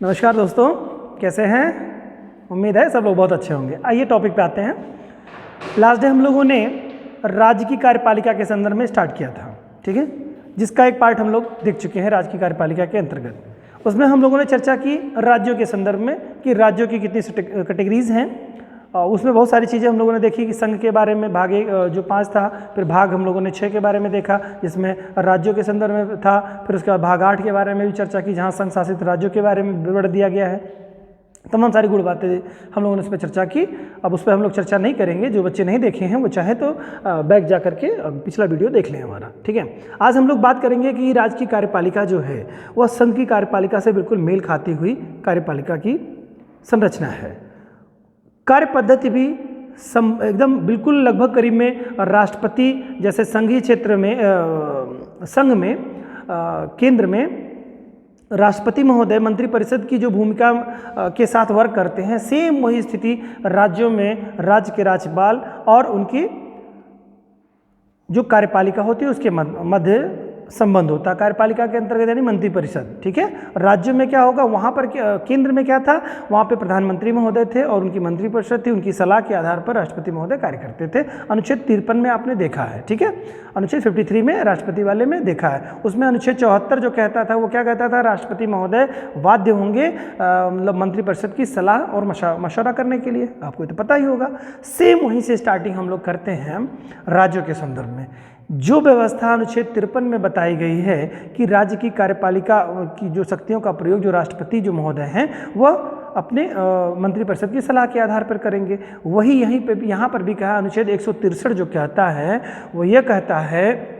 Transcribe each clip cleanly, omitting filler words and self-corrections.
नमस्कार दोस्तों, कैसे हैं? उम्मीद है सब लोग बहुत अच्छे होंगे। आइए टॉपिक पे आते हैं। लास्ट डे हम लोगों ने राज्य की कार्यपालिका के संदर्भ में स्टार्ट किया था, ठीक है, जिसका एक पार्ट हम लोग देख चुके हैं राज्य की कार्यपालिका के अंतर्गत। उसमें हम लोगों ने चर्चा की राज्यों के संदर्भ में कि राज्यों की कितनी कैटेगरीज हैं। उसमें बहुत सारी चीज़ें हम लोगों ने देखी कि संघ के बारे में भाग जो 5 था, फिर भाग हम लोगों ने 6 के बारे में देखा जिसमें राज्यों के संदर्भ में था। फिर उसके बाद भाग 8 के बारे में भी चर्चा की जहाँ संघ शासित राज्यों के बारे में विवरण दिया गया है। तमाम सारी गुण बातें हम लोगों ने उस पर चर्चा की। अब उस पर हम लोग चर्चा नहीं करेंगे। जो बच्चे नहीं देखे हैं वो चाहे तो बैक जा करके पिछला वीडियो देख लें हमारा, ठीक है। आज हम लोग बात करेंगे कि राज्य की कार्यपालिका जो है वह संघ की कार्यपालिका से बिल्कुल मेल खाती हुई कार्यपालिका की संरचना है। कार्य पद्धति भी एकदम बिल्कुल लगभग करीब में राष्ट्रपति जैसे संघीय क्षेत्र में संघ में केंद्र में राष्ट्रपति महोदय मंत्रिपरिषद की जो भूमिका के साथ वर्क करते हैं, सेम वही स्थिति राज्यों में राज्य के राज्यपाल और उनकी जो कार्यपालिका होती है उसके मध्य संबंध होता है। कार्यपालिका के अंतर्गत यानी मंत्रिपरिषद, ठीक है। राज्य में क्या होगा, वहाँ पर केंद्र में क्या था, वहाँ पे प्रधानमंत्री महोदय थे और उनकी मंत्रिपरिषद थी। उनकी सलाह के आधार पर राष्ट्रपति महोदय कार्य करते थे। अनुच्छेद 53 में आपने देखा है, ठीक है। अनुच्छेद 53 में राष्ट्रपति वाले में देखा है। उसमें अनुच्छेद 74 जो कहता था वो क्या कहता था, राष्ट्रपति महोदय बाध्य होंगे मतलब मंत्रिपरिषद की सलाह और मशवरा करने के लिए। आपको तो पता ही होगा। सेम वहीं से स्टार्टिंग हम लोग करते हैं राज्यों के संदर्भ में। जो व्यवस्था अनुच्छेद 53 में बताई गई है कि राज्य की कार्यपालिका की जो शक्तियों का प्रयोग जो राष्ट्रपति जो महोदय हैं वह अपने मंत्रिपरिषद की सलाह के आधार पर करेंगे, वही यहाँ पर भी कहा। अनुच्छेद 163 जो कहता है वो ये कहता है,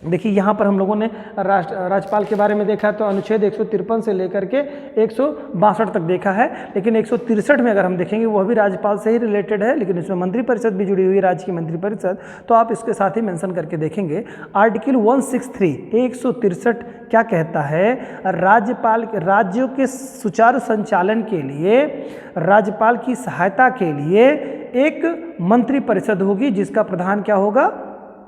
देखिए यहाँ पर हम लोगों ने राज्यपाल के बारे में देखा तो अनुच्छेद 153 से लेकर के 162 तक देखा है। लेकिन 163 में अगर हम देखेंगे वह भी राज्यपाल से ही रिलेटेड है, लेकिन इसमें मंत्रिपरिषद भी जुड़ी हुई है, राज्य की मंत्रिपरिषद। तो आप इसके साथ ही मेंशन करके देखेंगे। आर्टिकल 163 163 क्या कहता है, राज्यपाल राज्यों के सुचारू संचालन के लिए राज्यपाल की सहायता के लिए एक मंत्रिपरिषद होगी जिसका प्रधान क्या होगा,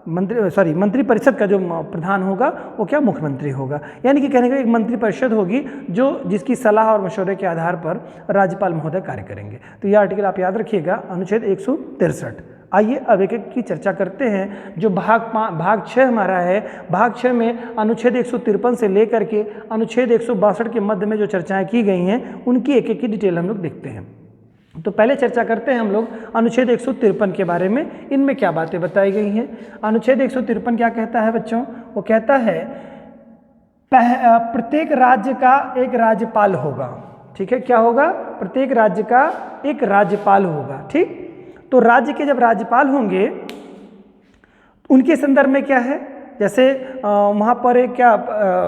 मंत्रिपरिषद का जो प्रधान होगा वो क्या, मुख्यमंत्री होगा। यानी कि कहने का एक मंत्रिपरिषद होगी जो जिसकी सलाह और मशवरे के आधार पर राज्यपाल महोदय कार्य करेंगे। तो यह आर्टिकल आप याद रखिएगा, अनुच्छेद 163। आइए अब एक एक की चर्चा करते हैं। जो भाग 6 हमारा है, भाग 6 में अनुच्छेद 153 से लेकर के अनुच्छेद 162 के मध्य में जो चर्चाएँ की गई हैं उनकी एक एक की डिटेल हम लोग देखते हैं। तो पहले चर्चा करते हैं हम लोग अनुच्छेद 153 के बारे में। इनमें क्या बातें बताई गई हैं। अनुच्छेद 153 क्या कहता है बच्चों, वो कहता है प्रत्येक राज्य का एक राज्यपाल होगा, ठीक है। क्या होगा, प्रत्येक राज्य का एक राज्यपाल होगा, ठीक। तो राज्य के जब राज्यपाल होंगे उनके संदर्भ में क्या है, जैसे वहाँ पर एक क्या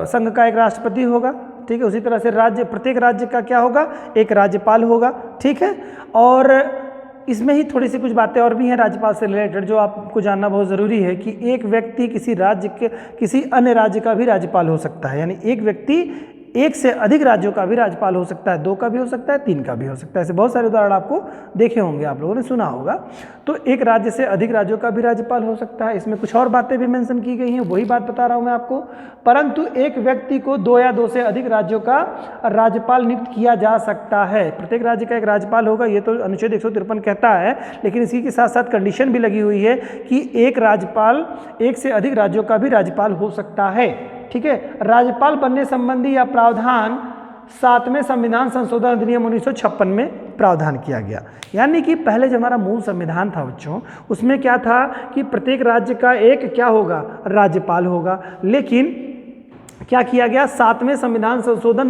संघ का एक राष्ट्रपति होगा, ठीक है। उसी तरह से प्रत्येक राज्य का क्या होगा, एक राज्यपाल होगा, ठीक है। और इसमें ही थोड़ी सी कुछ बातें और भी हैं राज्यपाल से रिलेटेड जो आपको जानना बहुत ज़रूरी है कि एक व्यक्ति किसी राज्य के किसी अन्य राज्य का भी राज्यपाल हो सकता है। यानी एक व्यक्ति एक से अधिक राज्यों का भी राज्यपाल हो सकता है, 2 का भी हो सकता है, 3 का भी हो सकता है। ऐसे बहुत सारे उदाहरण आपको देखे होंगे, आप लोगों ने सुना होगा। तो एक राज्य से अधिक राज्यों का भी राज्यपाल हो सकता है। इसमें कुछ और बातें भी मेंशन की गई हैं, वही बात बता रहा हूं मैं आपको। परंतु एक व्यक्ति को 2 या 2 से अधिक राज्यों का राज्यपाल नियुक्त किया जा सकता है। प्रत्येक राज्य का एक राज्यपाल होगा, ये तो अनुच्छेद 153 कहता है। लेकिन इसी के साथ साथ कंडीशन भी लगी हुई है कि एक राज्यपाल एक से अधिक राज्यों का भी राज्यपाल हो सकता है, ठीक है। राज्यपाल बनने संबंधी या प्रावधान 7वें संविधान संशोधन अधिनियम 1956 में प्रावधान किया गया। यानी कि पहले जो हमारा मूल संविधान था बच्चों, उसमें क्या था कि प्रत्येक राज्य का एक क्या होगा, राज्यपाल होगा। लेकिन क्या किया गया, 7वें संविधान संशोधन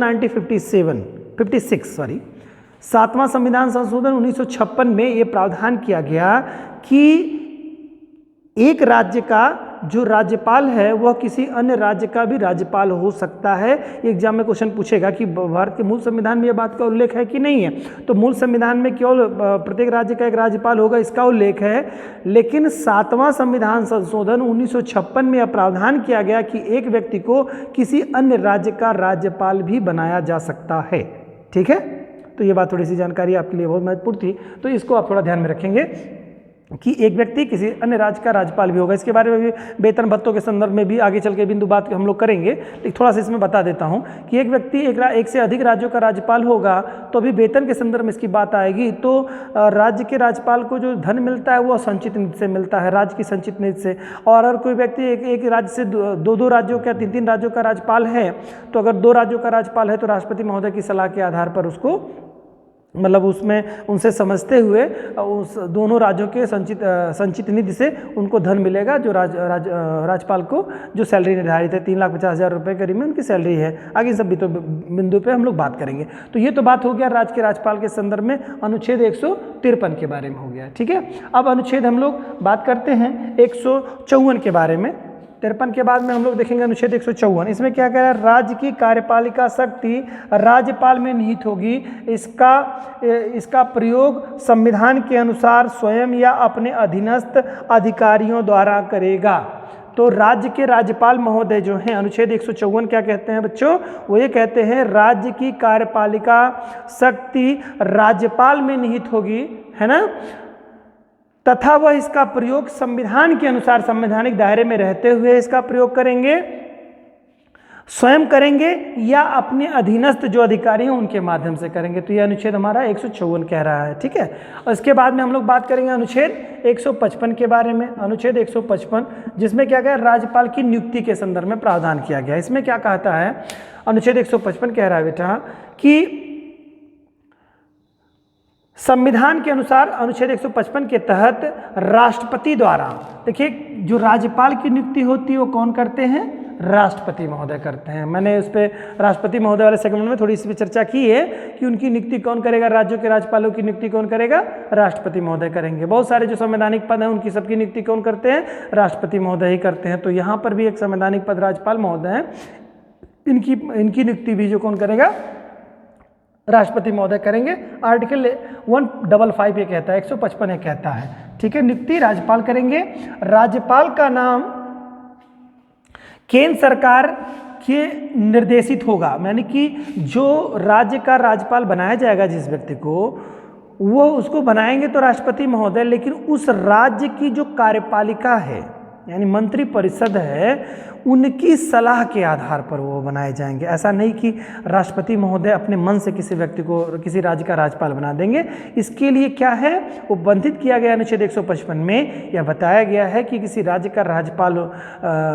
7वां संविधान संशोधन 1956 में ये प्रावधान किया गया कि एक राज्य का जो राज्यपाल है वह किसी अन्य राज्य का भी राज्यपाल हो सकता है। एग्जाम में क्वेश्चन पूछेगा कि भारत के मूल संविधान में यह बात का उल्लेख है कि नहीं है। तो मूल संविधान में केवल प्रत्येक राज्य का एक राज्यपाल होगा इसका उल्लेख है। लेकिन 7वां संविधान संशोधन 1956 में यह प्रावधान किया गया कि एक व्यक्ति को किसी अन्य राज्य का राज्यपाल भी बनाया जा सकता है, ठीक है। तो ये बात थोड़ी सी जानकारी आपके लिए बहुत महत्वपूर्ण थी, तो इसको आप थोड़ा ध्यान में रखेंगे। कि एक व्यक्ति किसी अन्य राज्य का राज्यपाल भी होगा। इसके बारे में भी वेतन भत्तों के संदर्भ में भी आगे चल के बिंदु बात हम लोग करेंगे, लेकिन थोड़ा सा इसमें बता देता हूं कि एक व्यक्ति एक से अधिक राज्यों का राज्यपाल होगा तो अभी वेतन के संदर्भ में इसकी बात आएगी। तो राज्य के राज्यपाल को जो धन मिलता है वो संचित निधि से मिलता है, राज्य की संचित निधि से। और अगर कोई व्यक्ति एक राज्य से दो राज्यों का 3 राज्यों का राज्यपाल है, तो अगर 2 राज्यों का राज्यपाल है तो राष्ट्रपति महोदय की सलाह के आधार पर उसको, मतलब उसमें उनसे समझते हुए उस दोनों राज्यों के संचित निधि से उनको धन मिलेगा, जो राज्यपाल को जो सैलरी निर्धारित है 3,50,000 रुपये करीब में उनकी सैलरी है। आगे इन सब बिंदु पे हम लोग बात करेंगे। तो ये तो बात हो गया राज्य के राज्यपाल के संदर्भ में अनुच्छेद 153 के बारे में हो गया, ठीक है। अब अनुच्छेद हम लोग बात करते हैं 154 के बारे में। 53 के बाद में हम लोग देखेंगे अनुच्छेद 154। इसमें क्या कह रहा है, राज्य की कार्यपालिका शक्ति राज्यपाल में निहित होगी। इसका प्रयोग संविधान के अनुसार स्वयं या अपने अधीनस्थ अधिकारियों द्वारा करेगा। तो राज्य के राज्यपाल महोदय जो हैं, अनुच्छेद 154 क्या कहते हैं बच्चों, वो ये कहते हैं राज्य की कार्यपालिका शक्ति राज्यपाल में निहित होगी, है ना, तथा वह इसका प्रयोग संविधान के अनुसार संवैधानिक दायरे में रहते हुए इसका प्रयोग करेंगे, स्वयं करेंगे या अपने अधीनस्थ जो अधिकारी हैं उनके माध्यम से करेंगे। तो यह अनुच्छेद हमारा 154 कह रहा है, ठीक है। और इसके बाद में हम लोग बात करेंगे अनुच्छेद 155 के बारे में। अनुच्छेद 155 जिसमें क्या कहा, राज्यपाल की नियुक्ति के संदर्भ में प्रावधान किया गया। इसमें क्या कहता है, अनुच्छेद 155 कह रहा है बेटा कि संविधान के अनुसार अनुच्छेद 155 के तहत राष्ट्रपति द्वारा, देखिए जो राज्यपाल की नियुक्ति होती है वो कौन करते हैं, राष्ट्रपति महोदय करते हैं। मैंने उस पर राष्ट्रपति महोदय वाले सेगमेंट में थोड़ी इस पर चर्चा की है कि उनकी नियुक्ति कौन करेगा, राज्यों के राज्यपालों की नियुक्ति कौन करेगा, राष्ट्रपति महोदय करेंगे। बहुत सारे जो संवैधानिक पद हैं उनकी सबकी नियुक्ति कौन करते हैं, राष्ट्रपति महोदय ही करते हैं। तो यहाँ पर भी एक संवैधानिक पद राज्यपाल महोदय हैं, इनकी नियुक्ति भी जो कौन करेगा, राष्ट्रपति महोदय करेंगे। आर्टिकल 155 ये कहता है, 155 ये कहता है, ठीक है, नियुक्ति राज्यपाल करेंगे। राज्यपाल का नाम केंद्र सरकार के निर्देशित होगा, यानी कि जो राज्य का राज्यपाल बनाया जाएगा जिस व्यक्ति को, वो उसको बनाएंगे तो राष्ट्रपति महोदय, लेकिन उस राज्य की जो कार्यपालिका है यानी मंत्री परिषद है उनकी सलाह के आधार पर वो बनाए जाएंगे। ऐसा नहीं कि राष्ट्रपति महोदय अपने मन से किसी व्यक्ति को किसी राज्य का राज्यपाल बना देंगे। इसके लिए क्या है, वो बंधित किया गया अनुच्छेद 155 में यह बताया गया है कि किसी राज्य का राज्यपाल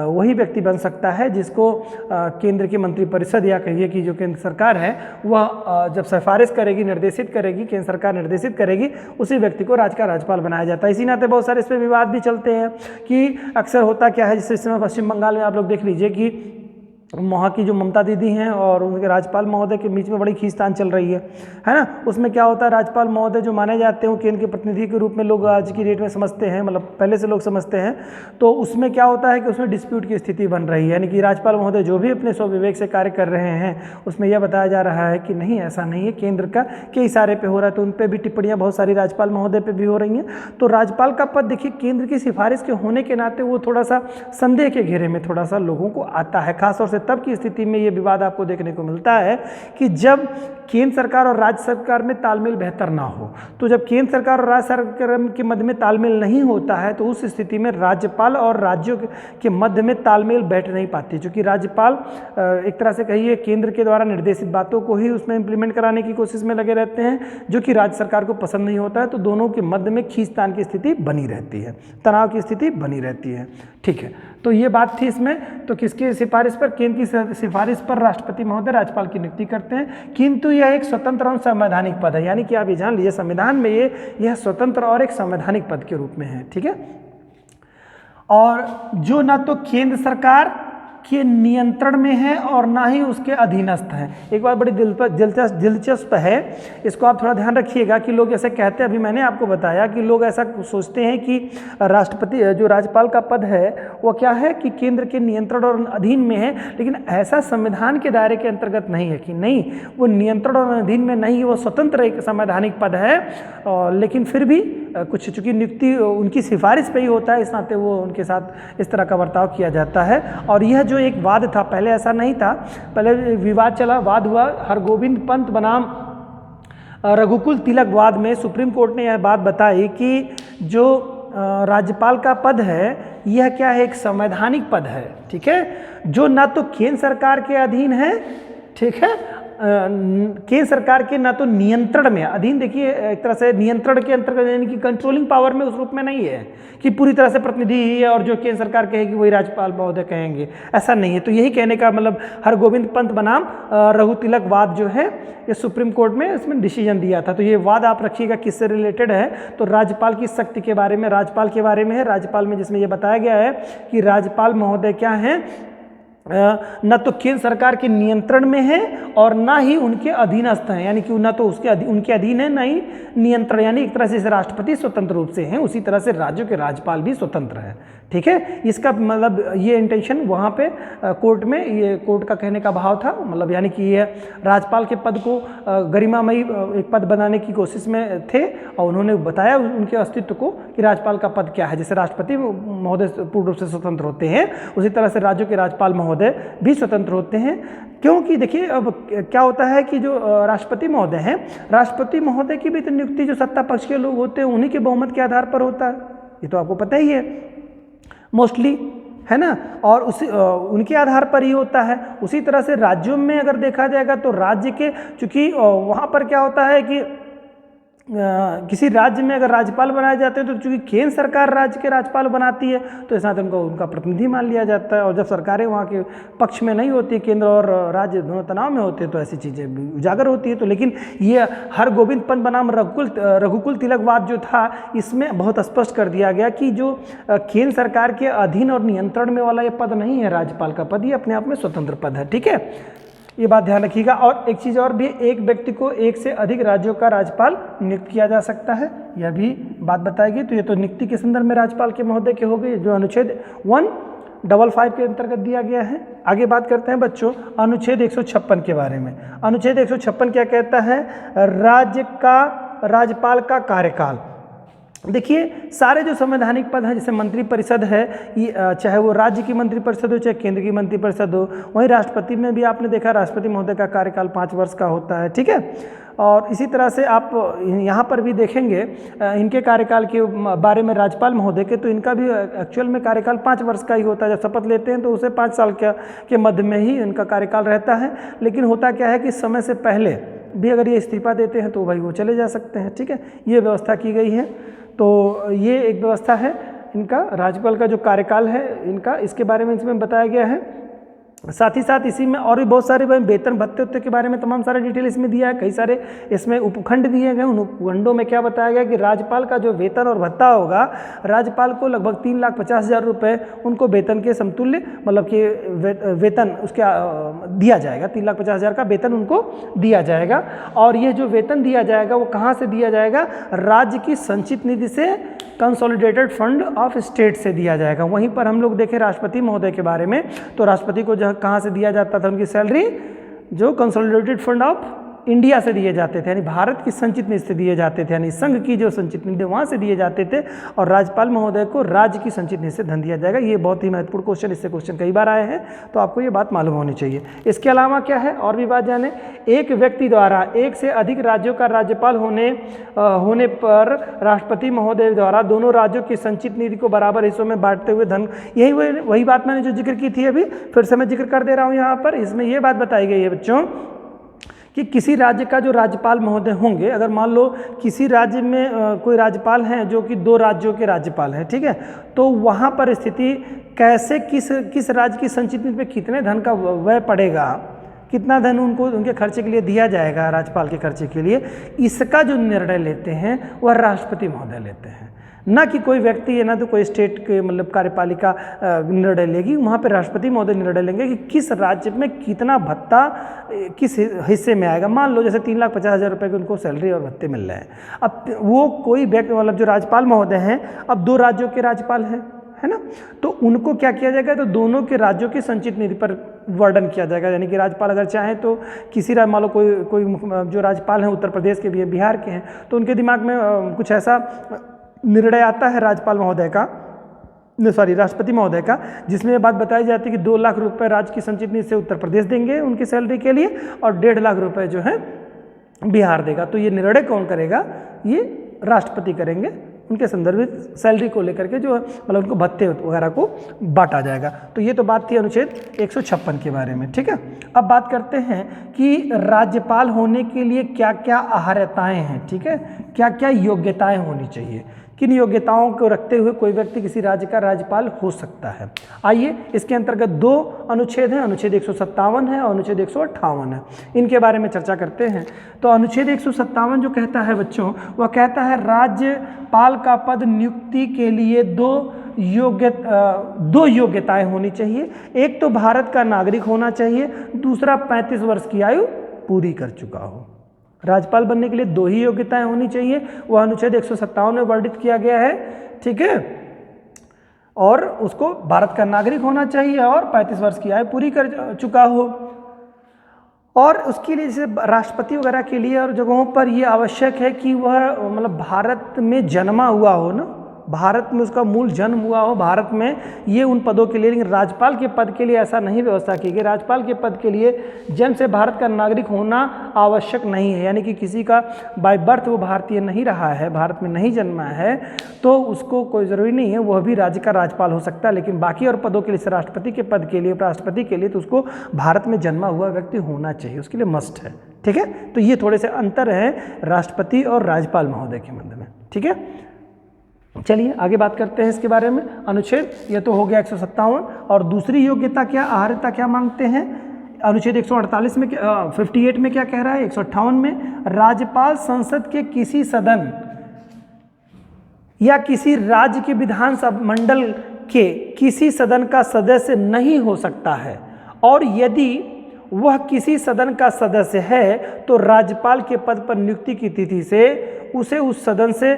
वही व्यक्ति बन सकता है जिसको केंद्र की मंत्रिपरिषद या कहिए कि जो केंद्र सरकार है वह जब सिफारिश करेगी, निर्देशित करेगी, केंद्र सरकार निर्देशित करेगी, उसी व्यक्ति को राज्य का राज्यपाल बनाया जाता है। इसी नाते बहुत सारे इस पर विवाद भी चलते हैं कि अक्सर होता क्या है, जैसे इस समय पश्चिम बंगाल में आप लोग देख लीजिए कि वहाँ की जो ममता दीदी हैं और उनके राज्यपाल महोदय के बीच में बड़ी खींचतान चल रही है ना। उसमें क्या होता है, राज्यपाल महोदय जो माने जाते हैं वो केंद्र के प्रतिनिधि के रूप में लोग आज की डेट में समझते हैं, मतलब पहले से लोग समझते हैं। तो उसमें क्या होता है कि उसमें डिस्प्यूट की स्थिति बन रही है, यानी कि राज्यपाल महोदय जो भी अपने स्वविवेक से कार्य कर रहे हैं उसमें यह बताया जा रहा है कि नहीं, ऐसा नहीं है, केंद्र का के इशारे पर हो रहा है। तो उन पर भी टिप्पणियाँ बहुत सारी राज्यपाल महोदय पर भी हो रही हैं। तो राज्यपाल का पद देखिए केंद्र की सिफारिश के होने के नाते वो थोड़ा सा संदेह के घेरे में थोड़ा सा लोगों को आता है, खासतौर से तब की स्थिति में ये विवाद आपको देखने को मिलता है कि जब केंद्र सरकार और राज्य सरकार में तालमेल बेहतर ना हो। तो जब केंद्र सरकार और राज्य सरकार के मध्य में तालमेल नहीं होता है तो उस स्थिति में राज्यपाल और राज्यों के मध्य में तालमेल बैठ नहीं पाती, क्योंकि राज्यपाल एक तरह से कहिए केंद्र के द्वारा निर्देशित बातों को ही उसमें इंप्लीमेंट कराने की कोशिश में लगे रहते हैं, जो कि राज्य सरकार को पसंद नहीं होता है। तो दोनों के मध्य में खींचतान की स्थिति बनी रहती है, तनाव की स्थिति बनी रहती है, ठीक है। तो ये बात थी इसमें। तो किसकी सिफारिश पर, केंद्र की सिफारिश पर राष्ट्रपति महोदय राज्यपाल की नियुक्ति करते हैं, किंतु यह एक स्वतंत्र और संवैधानिक पद है, यानी कि आप ये जान लीजिए संविधान में यह स्वतंत्र और एक संवैधानिक पद के रूप में है, ठीक है। और जो ना तो केंद्र सरकार के नियंत्रण में है और ना ही उसके अधीनस्थ है। एक बात बड़ी दिलचस्प है, इसको आप थोड़ा ध्यान रखिएगा कि लोग ऐसे कहते हैं, अभी मैंने आपको बताया कि लोग ऐसा सोचते हैं कि राष्ट्रपति जो राज्यपाल का पद है वो क्या है कि केंद्र के नियंत्रण और अधीन में है, लेकिन ऐसा संविधान के दायरे के अंतर्गत नहीं है कि नहीं वो नियंत्रण और अधीन में नहीं, वो स्वतंत्र एक संवैधानिक पद है। लेकिन फिर भी कुछ चूँकि नियुक्ति उनकी सिफारिश पे ही होता है, इस नाते वो उनके साथ इस तरह का बर्ताव किया जाता है। और यह जो एक वाद था, पहले ऐसा नहीं था, पहले विवाद चला, वाद हुआ हरगोविंद पंत बनाम रघुकुल तिलक वाद में सुप्रीम कोर्ट ने यह बात बताई कि जो राज्यपाल का पद है यह क्या है, एक संवैधानिक पद है, ठीक है, जो ना तो केंद्र सरकार के अधीन है, ठीक है, केंद्र सरकार के ना तो नियंत्रण में, अधीन देखिए एक तरह से नियंत्रण के अंतर्गत यानी कि कंट्रोलिंग पावर में उस रूप में नहीं है कि पूरी तरह से प्रतिनिधि ही है और जो केंद्र सरकार कहेगी वही राज्यपाल महोदय कहेंगे, ऐसा नहीं है। तो यही कहने का मतलब हरगोविंद पंत बनाम रघु तिलक वाद जो है ये सुप्रीम कोर्ट में इसमें डिसीजन दिया था। तो ये वाद आप रखिएगा किससे रिलेटेड है, तो राज्यपाल की शक्ति के बारे में, राज्यपाल के बारे में है। राज्यपाल में जिसमें ये बताया गया है कि राज्यपाल महोदय क्या हैं, न तो केंद्र सरकार के नियंत्रण में है और ना ही उनके अधीनस्थ हैं, यानी कि ना तो उनके अधीन है ना ही नियंत्रण, यानी एक तरह से जैसे राष्ट्रपति स्वतंत्र रूप से हैं उसी तरह से राज्यों के राज्यपाल भी स्वतंत्र हैं, ठीक है। इसका मतलब ये इंटेंशन वहाँ पे कोर्ट में, ये कोर्ट का कहने का भाव था, मतलब यानी कि ये राज्यपाल के पद को गरिमामयी एक पद बनाने की कोशिश में थे और उन्होंने बताया उनके अस्तित्व को कि राज्यपाल का पद क्या है। जैसे राष्ट्रपति महोदय पूर्ण रूप से स्वतंत्र होते हैं उसी तरह से राज्यों के राज्यपाल महोदय भी स्वतंत्र होते हैं, क्योंकि देखिए अब क्या होता है कि जो राष्ट्रपति महोदय हैं, राष्ट्रपति महोदय की भी तो नियुक्ति जो सत्ता पक्ष के लोग होते हैं उन्हीं के बहुमत के आधार पर होता है, ये तो आपको पता ही है मोस्टली, है ना, और उनके आधार पर ही होता है। उसी तरह से राज्यों में अगर देखा जाएगा तो राज्य के, चूंकि वहाँ पर क्या होता है कि किसी राज्य में अगर राज्यपाल बनाए जाते हैं तो चूंकि केंद्र सरकार राज्य के राज्यपाल बनाती है तो इस नाते उनका प्रतिनिधि मान लिया जाता है, और जब सरकारें वहाँ के पक्ष में नहीं होती, केंद्र और राज्य दोनों तनाव में होते हैं तो ऐसी चीज़ें उजागर होती है। तो लेकिन ये हरगोविंद पंत बनाम रघुकुल तिलकवाद जो था इसमें बहुत स्पष्ट कर दिया गया कि जो केंद्र सरकार के अधीन और नियंत्रण में वाला ये पद नहीं है राज्यपाल का पद, ये अपने आप में स्वतंत्र पद है, ठीक है, ये बात ध्यान रखिएगा। और एक चीज़ और भी, एक व्यक्ति को एक से अधिक राज्यों का राज्यपाल नियुक्त किया जा सकता है, यह भी बात बताएगी। तो ये तो नियुक्ति के संदर्भ में राज्यपाल के महोदय के हो गए, जो अनुच्छेद 155 के अंतर्गत दिया गया है। आगे बात करते हैं बच्चों अनुच्छेद 156 के बारे में। अनुच्छेद 156 क्या कहता है, राज्यपाल का कार्यकाल। देखिए सारे जो संवैधानिक पद हैं जैसे मंत्री परिषद है, चाहे वो राज्य की मंत्री परिषद हो चाहे केंद्र की मंत्री परिषद हो, वहीं राष्ट्रपति में भी आपने देखा राष्ट्रपति महोदय का कार्यकाल 5 वर्ष का होता है, ठीक है। और इसी तरह से आप यहाँ पर भी देखेंगे इनके कार्यकाल के बारे में राज्यपाल महोदय के, तो इनका भी एक्चुअल में कार्यकाल 5 वर्ष का ही होता है। जब शपथ लेते हैं तो उसे 5 साल के मध्य में ही इनका कार्यकाल रहता है। लेकिन होता क्या है कि समय से पहले भी अगर ये इस्तीफा देते हैं तो भाई वो चले जा सकते हैं, ठीक है, ये व्यवस्था की गई है। तो ये एक व्यवस्था है इनका, राज्यपाल का जो कार्यकाल है इनका, इसके बारे में इसमें बताया गया है। साथ ही साथ इसी में और भी बहुत सारे वेतन भत्ते उत्ते के बारे में तमाम सारे डिटेल इसमें दिया है। कई सारे इसमें उपखंड दिए गए, उन उपखंडों में क्या बताया गया कि राज्यपाल का जो वेतन और भत्ता होगा, राज्यपाल को लगभग 3,50,000 रुपये उनको वेतन के समतुल्य, मतलब कि वेतन उसके दिया जाएगा, 3,50,000 का वेतन उनको दिया जाएगा। और ये जो वेतन दिया जाएगा वो कहाँ से दिया जाएगा, राज्य की संचित निधि से, कंसोलिडेटेड फंड ऑफ स्टेट से दिया जाएगा। वहीं पर हम लोग देखें राष्ट्रपति महोदय के बारे में, तो राष्ट्रपति को कहाँ से दिया जाता था, उनकी सैलरी जो कंसोलिडेटेड फंड ऑफ इंडिया से दिए जाते थे, यानी भारत की संचित निधि से दिए जाते थे, यानी संघ की जो संचित निधि वहाँ से दिए जाते थे। और राज्यपाल महोदय को राज्य की संचित निधि से धन दिया जाएगा। ये बहुत ही महत्वपूर्ण क्वेश्चन, इससे क्वेश्चन कई बार आए हैं, तो आपको ये बात मालूम होनी चाहिए। इसके अलावा क्या है और भी बात जाने, एक व्यक्ति द्वारा एक से अधिक राज्यों का राज्यपाल होने पर राष्ट्रपति महोदय द्वारा दोनों राज्यों की संचित निधि को बराबर हिस्सों में बांटते हुए धन, यही वही बात मैंने जो जिक्र की थी अभी फिर से मैं जिक्र कर दे रहा हूँ यहाँ पर। इसमें ये बात बताई गई है बच्चों कि किसी राज्य का जो राज्यपाल महोदय होंगे, अगर मान लो किसी राज्य में कोई राज्यपाल हैं जो कि 2 राज्यों के राज्यपाल हैं, ठीक है, तो वहाँ पर स्थिति कैसे, किस राज्य की संचित निधि पे कितने धन का व्यय पड़ेगा, कितना धन उनको उनके खर्चे के लिए दिया जाएगा, राज्यपाल के खर्चे के लिए, इसका जो निर्णय लेते हैं वह राष्ट्रपति महोदय लेते हैं, ना कि कोई व्यक्ति है, ना तो कोई स्टेट के मतलब कार्यपालिका निर्णय लेगी। वहाँ पे राष्ट्रपति महोदय निर्णय लेंगे कि किस राज्य में कितना भत्ता किस हिस्से में आएगा। मान लो जैसे 3,50,000 रुपये के उनको सैलरी और भत्ते मिल रहे हैं, अब वो कोई व्यक्ति मतलब जो राज्यपाल महोदय हैं अब 2 राज्यों के राज्यपाल हैं, है ना, तो उनको क्या किया जाएगा, तो दोनों के राज्यों की संचित निधि पर वर्णन किया जाएगा। यानी कि राज्यपाल अगर चाहें तो किसी मान लो कोई जो राज्यपाल हैं उत्तर प्रदेश के भी हैं, बिहार के हैं, तो उनके दिमाग में कुछ ऐसा निर्णय आता है राज्यपाल महोदय का, राष्ट्रपति महोदय का, जिसमें ये बात बताई जाती है कि 2 लाख रुपए राज्य की संचित निधि से उत्तर प्रदेश देंगे उनकी सैलरी के लिए और 1.5 लाख रुपए जो है बिहार देगा। तो ये निर्णय कौन करेगा, ये राष्ट्रपति करेंगे, उनके संदर्भ में सैलरी को लेकर के जो है मतलब उनको भत्ते वगैरह को बांटा जाएगा। तो ये तो बात थी अनुच्छेद 156 के बारे में, ठीक है। अब बात करते हैं कि राज्यपाल होने के लिए क्या क्या अहर्यताएँ हैं, ठीक है, क्या क्या योग्यताएँ होनी चाहिए, किन योग्यताओं को रखते हुए कोई व्यक्ति किसी राज्य का राज्यपाल हो सकता है। आइए, इसके अंतर्गत 2 अनुच्छेद हैं, अनुच्छेद 157 है और अनुच्छेद 158 है, इनके बारे में चर्चा करते हैं। तो अनुच्छेद 157 जो कहता है बच्चों, वह कहता है राज्यपाल का पद नियुक्ति के लिए दो योग्यताएं होनी चाहिए। एक तो भारत का नागरिक होना चाहिए, दूसरा 35 वर्ष की आयु पूरी कर चुका हो। राज्यपाल बनने के लिए 2 ही योग्यताएं होनी चाहिए, वह अनुच्छेद 157 में वर्णित किया गया है, ठीक है। और उसको भारत का नागरिक होना चाहिए और 35 वर्ष की आयु पूरी कर चुका हो। और उसके लिए जैसे राष्ट्रपति वगैरह के लिए और जगहों पर ये आवश्यक है कि वह मतलब भारत में जन्मा हुआ हो ना, भारत में उसका मूल जन्म हुआ हो भारत में, ये उन पदों के लिए। लेकिन राज्यपाल के पद के लिए ऐसा नहीं व्यवस्था की गई। राज्यपाल के पद के लिए जन्म से भारत का नागरिक होना आवश्यक नहीं है, यानी कि किसी का बाय बर्थ वो भारतीय नहीं रहा है, भारत में नहीं जन्मा है, तो उसको कोई ज़रूरी नहीं है वह भी राज्य का राज्यपाल हो सकता है। लेकिन बाकी और पदों के लिए, राष्ट्रपति के पद के लिए, उपराष्ट्रपति के लिए, तो उसको भारत में जन्मा हुआ व्यक्ति होना चाहिए, उसके लिए मस्ट है, ठीक है। तो ये थोड़े से अंतर हैं राष्ट्रपति और राज्यपाल महोदय के मध्य में, ठीक है। चलिए आगे बात करते हैं इसके बारे में। अनुच्छेद ये तो हो गया 157, और दूसरी योग्यता क्या, अहर्यता क्या मांगते हैं, अनुच्छेद 148 में 58 में क्या कह रहा है, 158 में राज्यपाल संसद के किसी सदन या किसी राज्य के विधानसभा मंडल के किसी सदन का सदस्य नहीं हो सकता है, और यदि वह किसी सदन का सदस्य है तो राज्यपाल के पद पर नियुक्ति की तिथि से उसे उस सदन से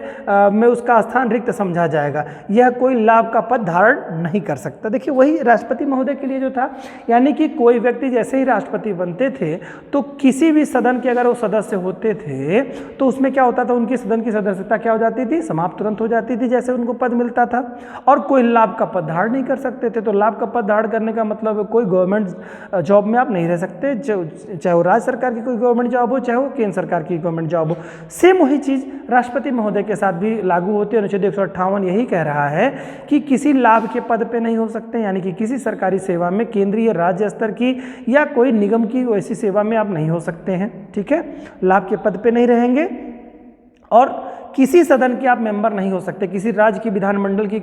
में उसका स्थान रिक्त समझा जाएगा। यह कोई लाभ का पद धारण नहीं कर सकता। देखिए वही राष्ट्रपति महोदय के लिए जो था, यानी कि कोई व्यक्ति जैसे ही राष्ट्रपति बनते थे तो किसी भी सदन के अगर वो सदस्य होते थे तो उसमें क्या होता था, उनकी सदन की सदस्यता क्या हो जाती थी, समाप्त तुरंत हो जाती थी जैसे उनको पद मिलता था, और कोई लाभ का पद धारण नहीं कर सकते थे। तो लाभ का पद धारण करने का मतलब कोई गवर्नमेंट जॉब में आप नहीं रह सकते, चाहे वो राज्य सरकार की कोई गवर्नमेंट जॉब हो, चाहे वो केंद्र सरकार की गवर्नमेंट जॉब हो। सेम वही चीज़ राष्ट्रपति महोदय के साथ भी लागू होती है। अनुच्छेद 158 यही कह रहा है कि किसी लाभ के पद पे नहीं हो सकते, यानी कि किसी सरकारी सेवा में, केंद्रीय राज्य स्तर की या कोई निगम की वैसी सेवा में आप नहीं हो सकते हैं, ठीक है, लाभ के पद पे नहीं रहेंगे। और किसी सदन के आप मेंबर नहीं हो सकते, किसी राज्य की विधानमंडल की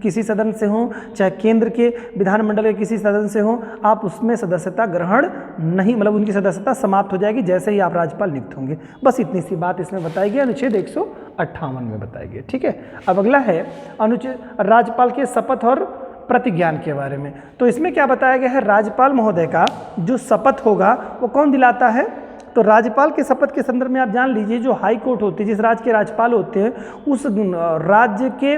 किसी सदन से हो, चाहे केंद्र के विधानमंडल के किसी सदन से हो, आप उसमें सदस्यता ग्रहण नहीं, मतलब उनकी सदस्यता समाप्त हो जाएगी जैसे ही आप राज्यपाल नियुक्त होंगे। बस इतनी सी बात इसमें बताई गई, अनुच्छेद 158 में बताई गई, ठीक है। अब अगला है अनुच्छेद राज्यपाल के शपथ और प्रतिज्ञान के बारे में। तो इसमें क्या बताया गया है, राज्यपाल महोदय का जो शपथ होगा वो कौन दिलाता है। तो राज्यपाल के शपथ के संदर्भ में आप जान लीजिए, जो हाई कोर्ट होती है, जिस राज्य के राज्यपाल होते हैं उस राज्य के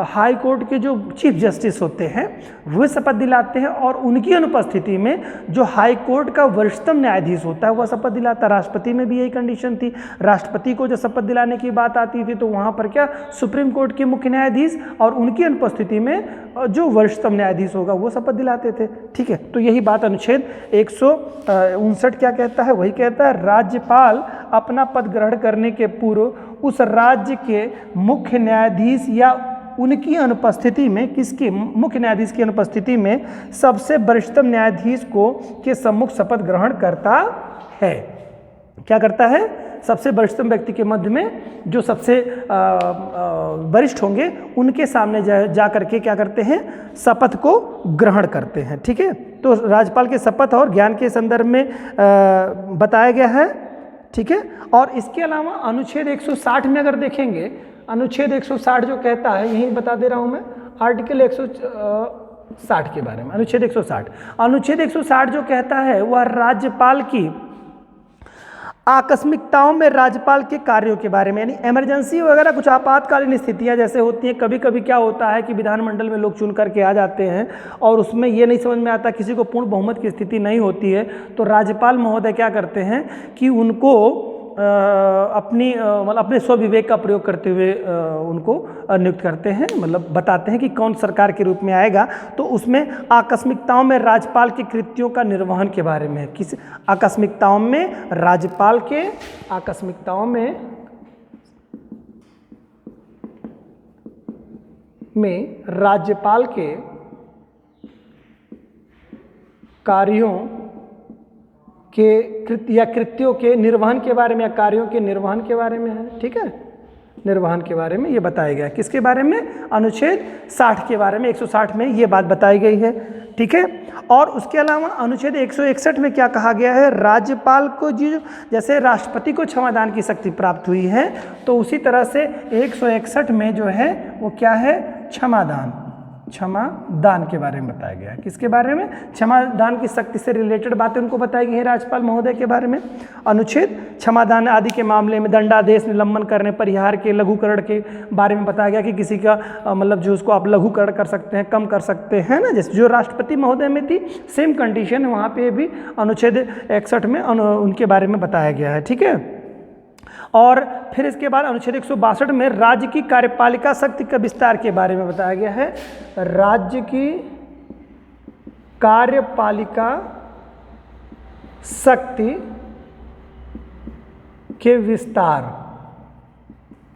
हाई कोर्ट के जो चीफ जस्टिस होते हैं वे शपथ दिलाते हैं, और उनकी अनुपस्थिति में जो हाई कोर्ट का वरिष्ठतम न्यायाधीश होता है वह शपथ दिलाता है। राष्ट्रपति में भी यही कंडीशन थी, राष्ट्रपति को जब शपथ दिलाने की बात आती थी तो वहाँ पर क्या सुप्रीम कोर्ट के मुख्य न्यायाधीश और उनकी अनुपस्थिति में जो वरिष्ठतम न्यायाधीश होगा वो शपथ दिलाते थे, ठीक है। तो यही बात अनुच्छेद 159 क्या कहता है, वही कहता है राज्यपाल अपना पद ग्रहण करने के पूर्व उस राज्य के मुख्य न्यायाधीश या उनकी अनुपस्थिति में, किसकी, मुख्य न्यायाधीश की अनुपस्थिति में सबसे वरिष्ठतम न्यायाधीश को के सम्मुख शपथ ग्रहण करता है। क्या करता है, सबसे वरिष्ठतम व्यक्ति के मध्य में जो सबसे वरिष्ठ होंगे उनके सामने जा करके क्या करते हैं, शपथ को ग्रहण करते हैं, ठीक है। तो राज्यपाल के शपथ और ज्ञान के संदर्भ में बताया गया है, ठीक है। और इसके अलावा अनुच्छेद 160 में अगर देखेंगे, अनुच्छेद 160 जो कहता है, यही बता दे रहा हूँ मैं, आर्टिकल 160 के बारे में, अनुच्छेद 160 जो कहता है वह राज्यपाल की आकस्मिकताओं में राज्यपाल के कार्यों के बारे में, यानी इमरजेंसी वगैरह कुछ आपातकालीन स्थितियां जैसे होती हैं, कभी कभी क्या होता है कि विधानमंडल में लोग चुन करके आ जाते हैं और उसमें ये नहीं समझ में आता, किसी को पूर्ण बहुमत की स्थिति नहीं होती है, तो राज्यपाल महोदय क्या करते हैं कि उनको अपने स्वविवेक का प्रयोग करते हुए उनको नियुक्त करते हैं, मतलब बताते हैं कि कौन सरकार के रूप में आएगा। तो उसमें आकस्मिकताओं में राज्यपाल के कृत्यों का निर्वहन के बारे में, किस आकस्मिकताओं में राज्यपाल के में राज्यपाल के कार्यों के कृत्यों के निर्वहन के बारे में, या कार्यों के निर्वहन के बारे में है। ठीक है, निर्वहन के बारे में ये बताया गया है। किसके बारे में? अनुच्छेद 60 के बारे में, 160 में ये बात बताई गई है। ठीक है, और उसके अलावा अनुच्छेद 161 में क्या कहा गया है? राज्यपाल को जैसे राष्ट्रपति को क्षमादान की शक्ति प्राप्त हुई है, तो उसी तरह से 161 में जो है वो क्या है? क्षमादान के बारे में बताया गया है। किसके बारे में? क्षमादान की शक्ति से रिलेटेड बातें उनको बताई गई है राज्यपाल महोदय के बारे में। अनुच्छेद क्षमादान आदि के मामले में दंडादेश, निलंबन करने, परिहार के, लघुकरण के बारे में बताया गया कि किसी का मतलब जो उसको आप लघुकरण कर सकते हैं, कम कर सकते हैं ना, जैसे जो राष्ट्रपति महोदय में थी सेम कंडीशन वहाँ पे भी अनुच्छेद 61 में उनके बारे में बताया गया है। ठीक है, और फिर इसके बाद अनुच्छेद 162 में राज्य की कार्यपालिका शक्ति का विस्तार के बारे में बताया गया है। राज्य की कार्यपालिका शक्ति के विस्तार,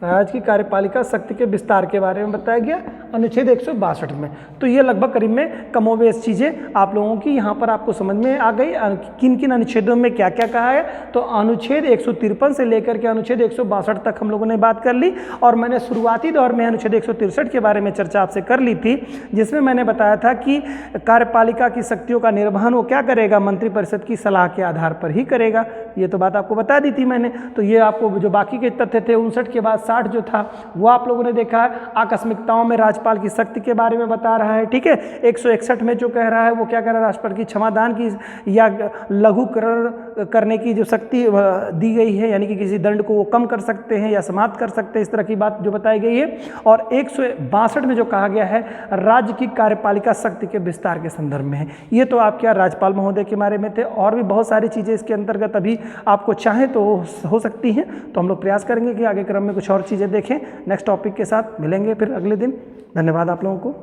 राज्य की कार्यपालिका शक्ति के विस्तार के बारे में बताया गया अनुच्छेद 162 में। तो ये लगभग करीब में कमोबेश चीज़ें आप लोगों की यहाँ पर आपको समझ में आ गई, किन किन अनुच्छेदों में क्या क्या कहा है। तो अनुच्छेद 153 से लेकर के अनुच्छेद 162 तक हम लोगों ने बात कर ली, और मैंने शुरुआती दौर में अनुच्छेद 163 के बारे में चर्चा आपसे कर ली थी, जिसमें मैंने बताया था कि कार्यपालिका की शक्तियों का निर्वहन वो क्या करेगा? मंत्रिपरिषद की सलाह के आधार पर ही करेगा। ये तो बात आपको बता दी थी मैंने। तो ये आपको जो बाकी के तथ्य थे 59 के बाद 60 जो था वो आप लोगों ने देखा है। आकस्मिकताओं में राज्यपाल की शक्ति के बारे में बता रहा है। ठीक है, 161 में जो कह रहा है वो क्या कह रहा है? राष्ट्रपति की क्षमादान की या लघुकरण करने की जो शक्ति दी गई है, यानी कि किसी दंड को वो कम कर सकते हैं या समाप्त कर सकते हैं, इस तरह की बात जो बताई गई है। और 162 में जो कहा गया है राज्य की कार्यपालिका शक्ति के विस्तार के संदर्भ में है। ये तो आप क्या राज्यपाल महोदय के बारे में थे, और भी बहुत सारी चीज़ें इसके अंतर्गत अभी आपको चाहें तो हो सकती हैं। तो हम लोग प्रयास करेंगे कि आगे क्रम में कुछ और चीज़ें देखें। नेक्स्ट टॉपिक के साथ मिलेंगे फिर अगले दिन। धन्यवाद आप लोगों को।